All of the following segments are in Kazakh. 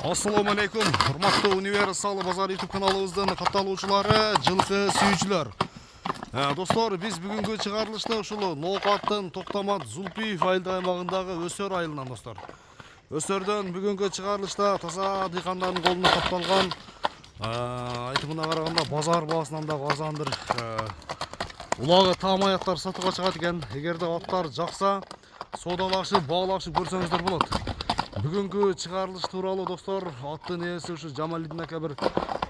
Assalamu alaikum. Hurmatlı Universal Bazar YouTube kanalımızdan katılgıçылары, жылқы сүйүүчүлөр. Достор, биз бүгүнкү чыгарылышта ушул Ноокаттын Токтамат Зулпиев айылдык аймагындагы Өсөр айылынан достор. Өсөрдөн бүгүнкү чыгарылышта таза дыйкандардын колуна тапталган айтымына караганда базар баасынан да арзан бир улагы таам аяктар сатууга чыгат экен. Эгерде аттар жакса, соодалашып, баалашып көрсөңүздөр болот. Бүгүнкү чыгарылыш тууралуу достор, аттын ээси ушу Жамалидин ака бир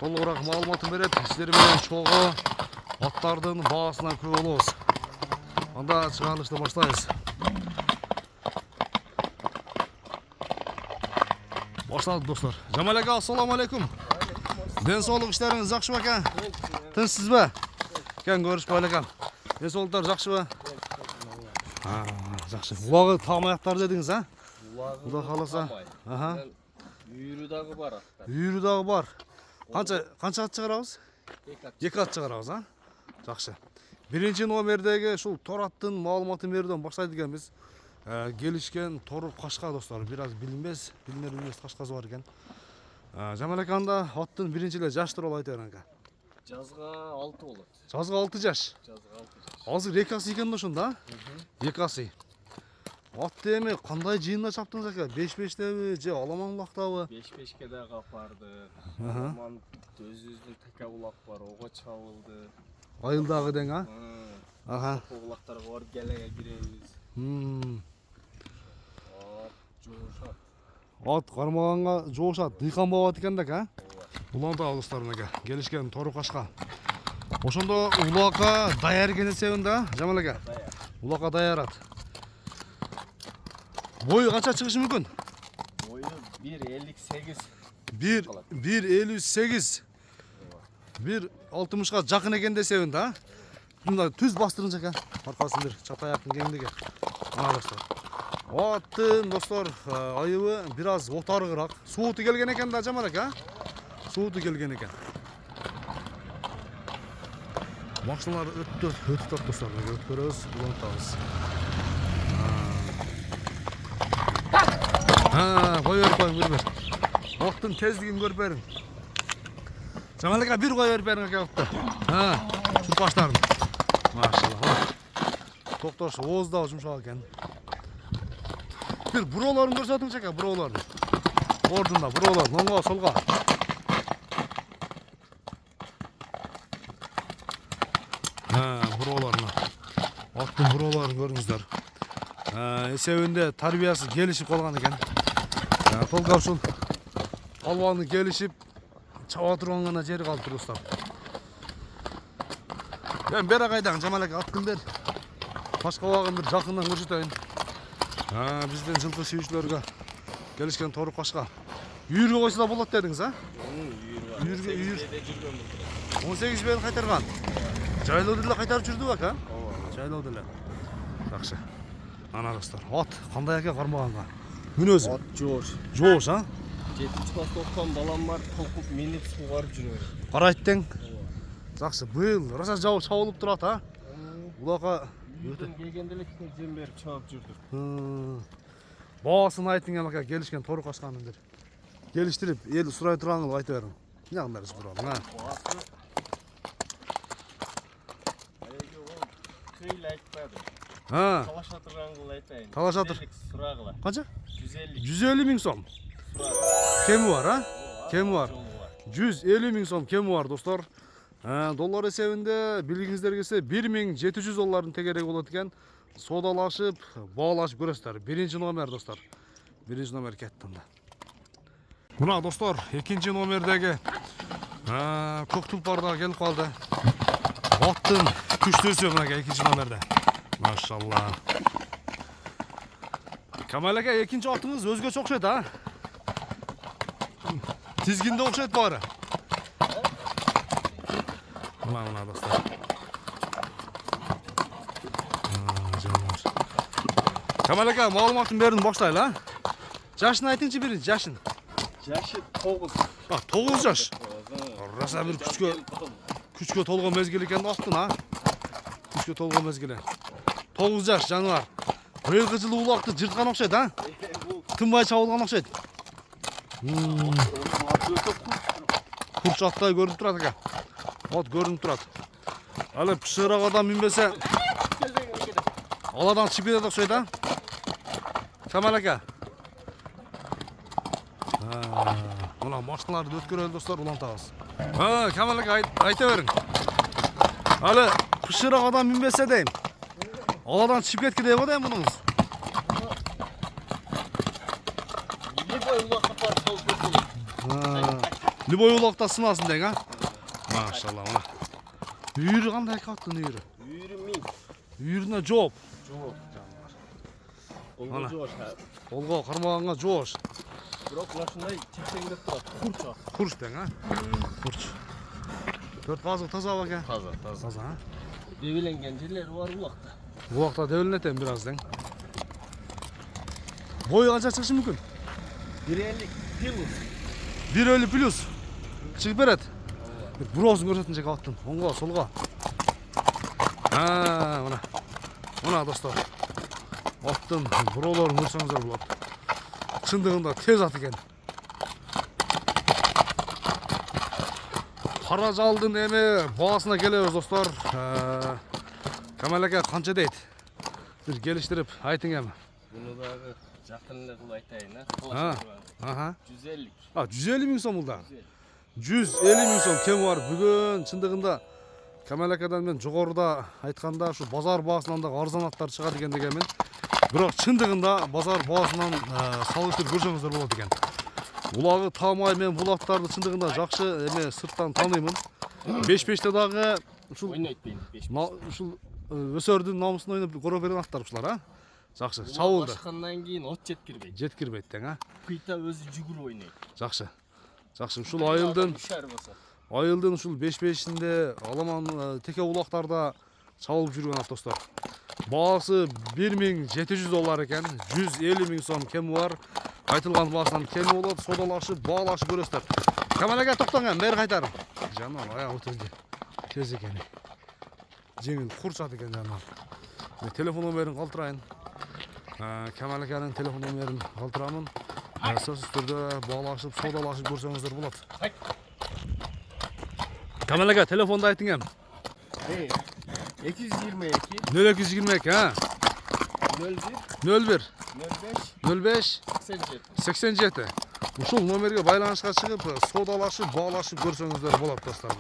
толугураак маалыматын берет. Сиздер менен чогуу аттардын баасына күбө болобуз. Анда чыгарылышты баштайбыз. Баштадык достор. Жамал ака, ассаламу алейкум. Ден соолук иштериңиз жакшыбы ака? Тынчсызбы? Кен көрүшпөйлү экен. Ден соолуктар жакшыбы? Жакшы. Улагы таам аяктар дедиңиз, а? Кудай кааласа. Үйүрү дагы бар аттар. Үйүрү дагы бар. Канча ат чыгарабыз? 2 ат чыгарабыз, а? Жакшы. Биринчи номердеги ушул тор аттын маалыматын берүүдөн баштайт экенбиз. Келишкен тору кашка достор, бир аз билинбес кашкасы бар экен. Жамал аканда аттын биринчи эле жаш тууралуу айта бериң ака. Жазга 6 болот. Жазга 6 жаш. Азыр 2 асы экен да ошондо, а? 2 асы. Атты эми кандай жыйында чаптыңыз ака? 5-5теби же аламан улактабы? 5-5ке дагы апарды. Аламан өзүбүздүн така улак бар, ого чабылды. Айылдагы дең, а? Аха. Улактарга барып келеге киребиз. Жоошат. Ат кармаганга жоошат, дыйкан болот экен да, а? Уланда достор меге, келишкен тору кашка. Ошондо улакка даяр экен десең да, Жамал ака? Улакка даярат. Бою канча чыгышы мүмкүн? Бою 1.58. 1.58. 1.60га жакын экен десең да. Мында түз бастырыңыз ака. Аркасын бир чатаяктын кеңдиги. Ана достор. Аттын достор айыбы бир аз отарыгыраак. Сууту келген экен да, Жамал ака. Сууту келген экен. Машиналар өтүп достор. Өткөрөбүз, улантабыз. Кой берип бир. Аттын тездигин көрүп бериң. Жамал ака, бир кой берип бериң ака атты. Чуркаштарын. Машалла. Токтош, ооздабы жумшак экен. Бир буроолорун көрсөтүңүз ака, буроолорун. Ордунда буроолор, оңго, солго. Буроолорун. Аттын буроолорун көрүңүздөр. Эсебинде тарбиясы келишип калган экен. Толга ушул албаны келишип чаба турган гана жери калып турустар. Мен бери кайдагы Жамал ака ат килдер. Башка убагын бир жакындан көрсөтөйүн. Биздин жылкы сүйүүчүлөргө келишкен тору кашка. Үйүргө койсо да болот дедиңиз, а? Үйүргө 18 бен кайтарган. Жайлоодо эле кайтарып жүрдүбү ака? Жайлоодо эле. Жакшы. Ана достор, ат кандай ака кармаганга? Мүнөзү? Ат жоош. Жоош, а? 7-класс окуган балам бар, толкуп минип сууга барып жүрөбүз. Карайт тең. Жакшы, быйыл раса чабылып турат, а? Улакка Үйдөн келгенде эле жем берип чабып жүрдүк. Баасын айтыңыз ака, келишкен тору кашканын бир. Келиштирип, эл сурай турган кылып айта бериң. Жагындар суралым, а? Баасы. Кыйла айтпады. Талаша турган кылып айтайын. Талаша тур. Сурагыла. Канча? 150. 150 миң сом. Кеми бар, а? Кеми бар. 150 миң сом кеми бар, достор. Доллар эсебинде билгиңиздер келсе 1700 доллардын тегереги болот экен. Соодалашып, баалашып көрөсүздөр. Биринчи номер достор. Биринчи номер кетти анда. Мына достор, экинчи номердеги көк тулпар да келип калды. Аттын күчтүүсү мына экинчи номерде. Машалла. Камал ака, экинчи атыңыз өзгөчө окшойт, а? Тизгинде окшойт баары. Мына достор. Камал ака, маалыматын бердим, баштайлы, а? Жашын айтыңчы биринчи, жашын. Жашы 9. 9 жаш. Раса бир күчкө толгон мезгил экен аттын, а? Күчкө толгон мезгили. 9 жаш жаныбар. Быйылкы жылы улакты жырткан окшойт, а? Тынбай чабылган окшойт. Kurç atтай görünüp turат ekan. Ot görünüp turat. Hali pishig'iroq odam minbese oladan chiqib ketadi o'xshaydi. Kamal aka. Ulan mashinalarni o'tkiraylik do'stlar, ulan tag'ız. Kamal aka aytavering. Hali pishig'iroq odam minbese deyim. Oladan chiqib ketdi deymi deyim buningizz? Liboy uloqda sınasın deying ha? Maşallah mana. Uyuri qanday qatdi uyuri? Uyuri min. Uyuruna jo'p. Jo'p. Qo'lga jo'sh. Qo'lga qarmag'anga jo'sh. Biroq ular shunday teksangdab turadi. Qurch. Qurch deng ha? Qurch. 4 qazıq toza ekan. Toza. Toza ha? Devilengen yerleri var uloqda. Uloqda devilineten biraz deng. Boyu qancha chiqishi mumkin? 1.50 plus. 1.50 plus. Chiqib beradi. Burozini ko'rsatincha qatdim. O'ngga, so'lga. Mana. Mana do'stlar. Otdim, birovlarni ko'rsangizlar bo'ladi. Chındig'inda tez at ekan. Qara jaldın emi bahasına kelebez dostlar. Kamal aka qancha deydi? Bir kelishtirib ayting ham. Bunu da жақынлы qilib aytayın ha. Aha. 150. 150 ming so'm bo'ldi. 150 ming so'm kem var bugun chındig'inda Kamal akadan men jo'g'orida aytganda shu bozor bahasынан da arzon atlar chiqadi ekan deganmen. Biroq chındig'inda bozor bahasынан salg'ishtirib ko'rsangizlar bo'ladi ekan. Ulagı tamay men bu atlarni chındig'inda yaxshi eme sirtdan tanıyman. 5-5'te dağı şu Oynaytmayın 5. Şu ösördün namusunu oynap ko'rib bergan atlar uşlar ha. Yaxshi, savuldi. Başkandan keyin ot jetkirбейт. Jetkirбейт deң ha. Kıyta özü jugul oynaydı. Yaxshi. Yaxshi, uşul ayıldın. Düşer bolsa. Ayıldın uşul 5-5'inde alaman teke ulaqlarda çalıp жүрген at dostlar. Бағасы $1.700 ekan. 150 ming so'm kemi var. Aytılgan бағасынан kemi болады. Sodalashib, бағалashib көресіздер. Kamal aka тоқтаңан, бері қайтарым. Жаным, аяқ өтірге. Тез екен. Жеңіл құршат екен жаным. Мен телефон номерін қалтырайын. Kamal akaның телефон номерін қалтырамын. Сөзсіз түрде бағалашып, содалашып көрсеңіздер болады. Kamal aka telefonda ayting ham. 222 0222 ha? 01 01 05 05 87. 87. Ушул номерге байланышқа шығып, содалашып, бағалашып көрсеңіздер болады достар.